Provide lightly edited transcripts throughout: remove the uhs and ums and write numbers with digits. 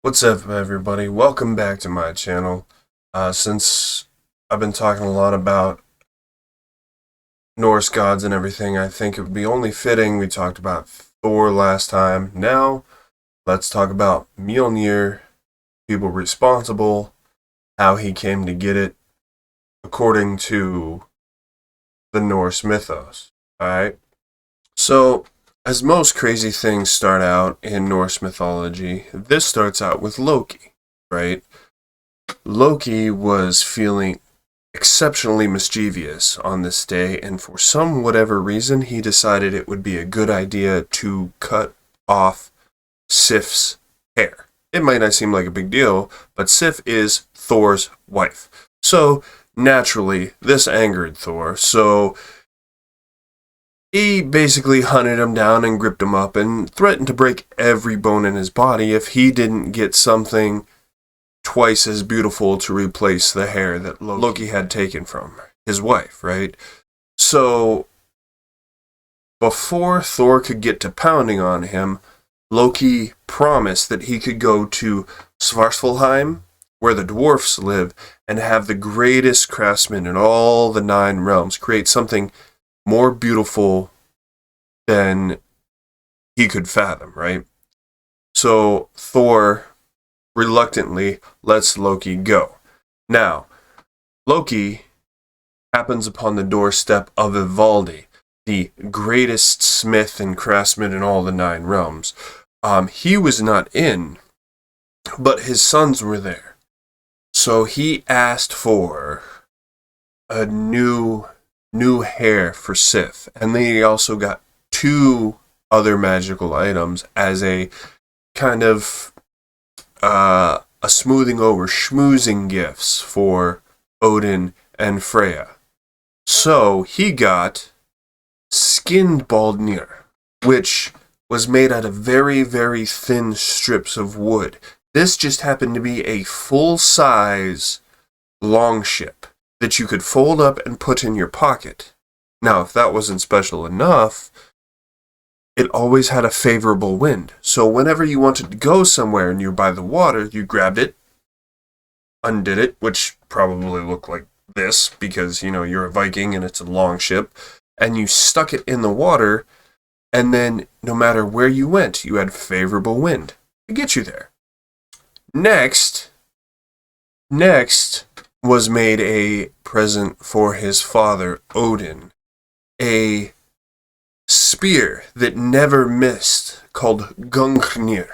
What's up, everybody? Welcome back to my channel. Since I've been talking a lot about Norse gods and everything, I think it would be only fitting we talked about Thor last time. Now, let's talk about Mjolnir, people responsible, how he came to get it, according to the Norse mythos. Alright? So, as most crazy things start out in Norse mythology, this starts out with Loki, right? Loki was feeling exceptionally mischievous on this day, and for some whatever reason, he decided it would be a good idea to cut off Sif's hair. It might not seem like a big deal, but Sif is Thor's wife. So, naturally, this angered Thor, so he basically hunted him down and gripped him up and threatened to break every bone in his body if he didn't get something twice as beautiful to replace the hair that Loki had taken from his wife, right? So, before Thor could get to pounding on him, Loki promised that he could go to Svartalfheim, where the dwarfs live, and have the greatest craftsmen in all the 9 realms create something more beautiful than he could fathom, right? So Thor reluctantly lets Loki go. Now, Loki happens upon the doorstep of Ivaldi, the greatest smith and craftsman in all the 9 realms. He was not in, but his sons were there. So he asked for a new hair for Sif, and they also got 2 other magical items as a kind of a smoothing over, schmoozing gifts for Odin and Freya. So he got skinned Baldnir, which was made out of very, very thin strips of wood. This just happened to be a full-size longship that you could fold up and put in your pocket. Now, if that wasn't special enough, it always had a favorable wind. So whenever you wanted to go somewhere and you're by the water, you grabbed it, undid it, which probably looked like this because, you're a Viking and it's a long ship, and you stuck it in the water, and then no matter where you went, you had favorable wind to get you there. Next was made a present for his father, Odin, a spear that never missed called Gungnir,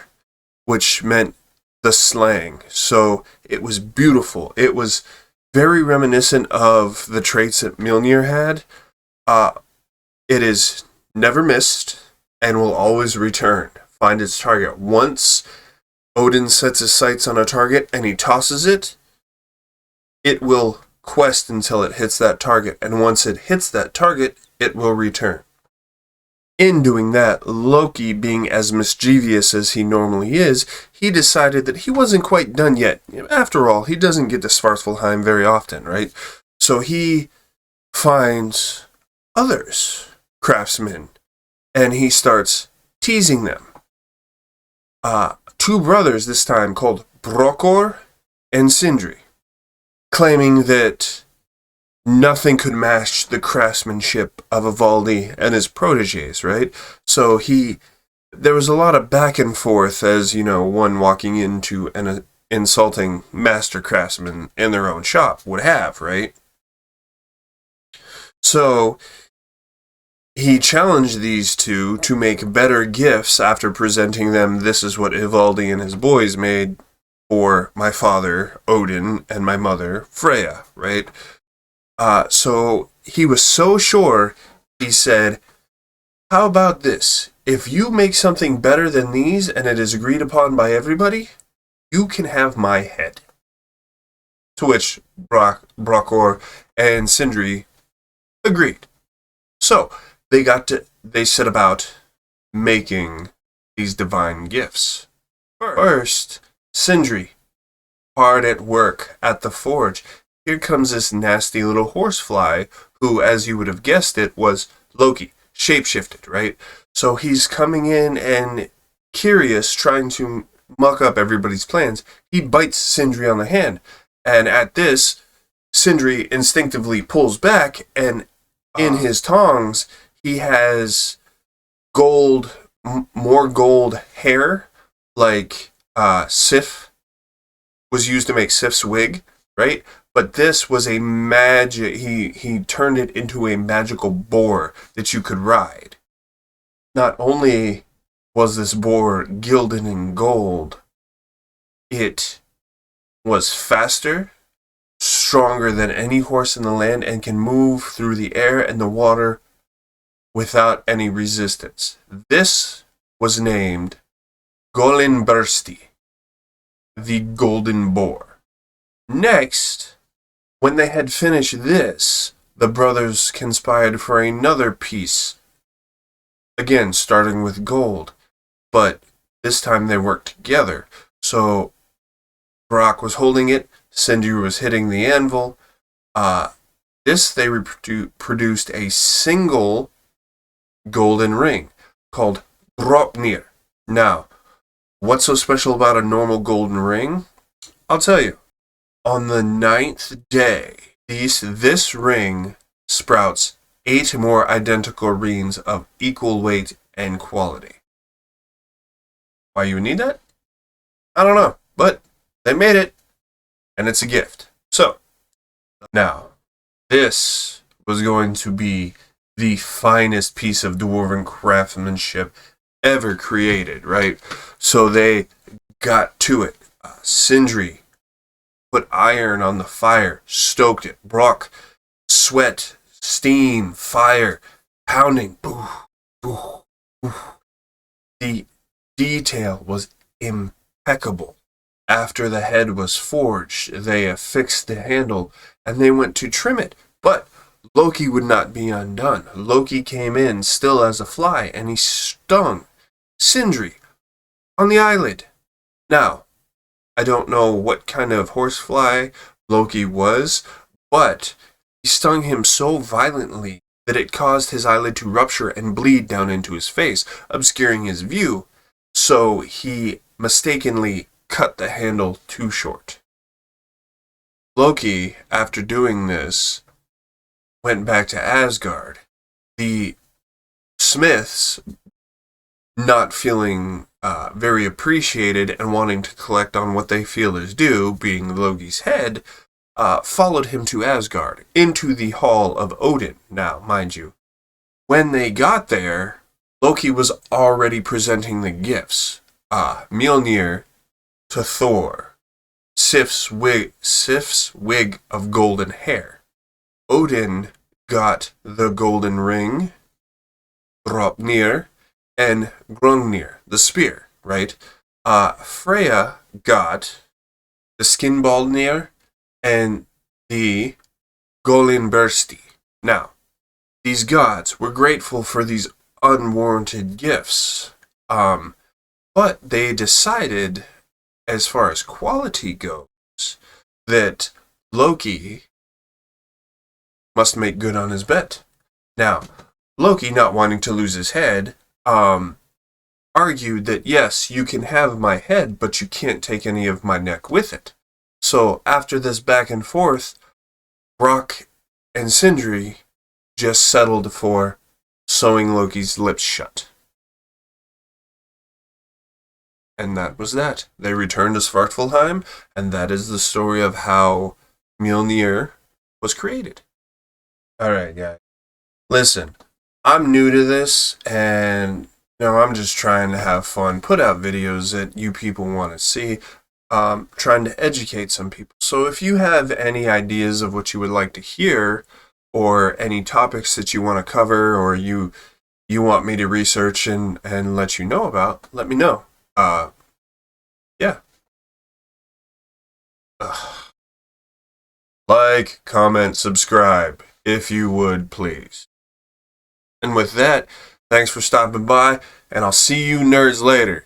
which meant the slang. So it was beautiful. It was very reminiscent of the traits that Mjolnir had. It is never missed and will always return. Find its target. Once Odin sets his sights on a target and he tosses it, it will quest until it hits that target, and once it hits that target, it will return. In doing that, Loki, being as mischievous as he normally is, he decided that he wasn't quite done yet. After all, he doesn't get to Svartalfheim very often, right? So he finds others, craftsmen, and he starts teasing them. 2 brothers this time called Brokor and Sindri, claiming that nothing could match the craftsmanship of Ivaldi and his protégés, right? So there was a lot of back and forth as, one walking into an insulting master craftsman in their own shop would have, right? So he challenged these 2 to make better gifts after presenting them, this is what Ivaldi and his boys made for my father, Odin, and my mother, Freya, right? So he was so sure, he said, how about this? If you make something better than these and it is agreed upon by everybody, you can have my head. To which Brokor and Sindri agreed. So they set about making these divine gifts. First, Sindri, hard at work at the forge. Here comes this nasty little horsefly, who, as you would have guessed it, was Loki, shapeshifted, right? So he's coming in and curious, trying to muck up everybody's plans, he bites Sindri on the hand. And at this, Sindri instinctively pulls back, and in his tongs, he has gold, more gold hair, like Sif was used to make Sif's wig, right? But this was a magic, he turned it into a magical boar that you could ride. Not only was this boar gilded in gold, it was faster, stronger than any horse in the land, and can move through the air and the water without any resistance. This was named Golinbursti, the Golden Boar. Next, when they had finished this, the brothers conspired for another piece, again starting with gold, but this time they worked together. So Brock was holding it, Sindri was hitting the anvil. They produced a single golden ring called Dropnir. Now, what's so special about a normal golden ring? I'll tell you. On the 9th day, this ring sprouts 8 more identical rings of equal weight and quality. Why you would need that? I don't know, but they made it, and it's a gift. So, now, this was going to be the finest piece of dwarven craftsmanship ever created, right? So they got to it. Sindri put iron on the fire, stoked it. Brock, sweat, steam, fire, pounding. Boo, boo, boo. The detail was impeccable. After the head was forged, they affixed the handle, and they went to trim it. But Loki would not be undone. Loki came in still as a fly, and he stung Sindri on the eyelid. Now, I don't know what kind of horsefly Loki was, but he stung him so violently that it caused his eyelid to rupture and bleed down into his face, obscuring his view. So he mistakenly cut the handle too short. Loki, after doing this, went back to Asgard. The smiths, not feeling very appreciated and wanting to collect on what they feel is due, being Loki's head, followed him to Asgard, into the Hall of Odin. Now, mind you, when they got there, Loki was already presenting the gifts. Mjolnir to Thor, Sif's wig of golden hair. Odin got the golden ring, Dropnir, and Grungnir, the spear, right? Freya got the Skinbaldnir and the Golinbursti. Now, these gods were grateful for these unwarranted gifts, but they decided, as far as quality goes, that Loki must make good on his bet. Now, Loki, not wanting to lose his head, argued that yes, you can have my head, but you can't take any of my neck with it. So after this back and forth, Brock and Sindri just settled for sewing Loki's lips shut. And that was that. They returned to Svartalfheim, and that is the story of how Mjolnir was created. Alright, guys. Listen, I'm new to this, and I'm just trying to have fun, put out videos that you people want to see, trying to educate some people. So if you have any ideas of what you would like to hear, or any topics that you want to cover, or you want me to research and let you know about, let me know. Yeah. Like, comment, subscribe, if you would, please. And with that, thanks for stopping by, and I'll see you nerds later.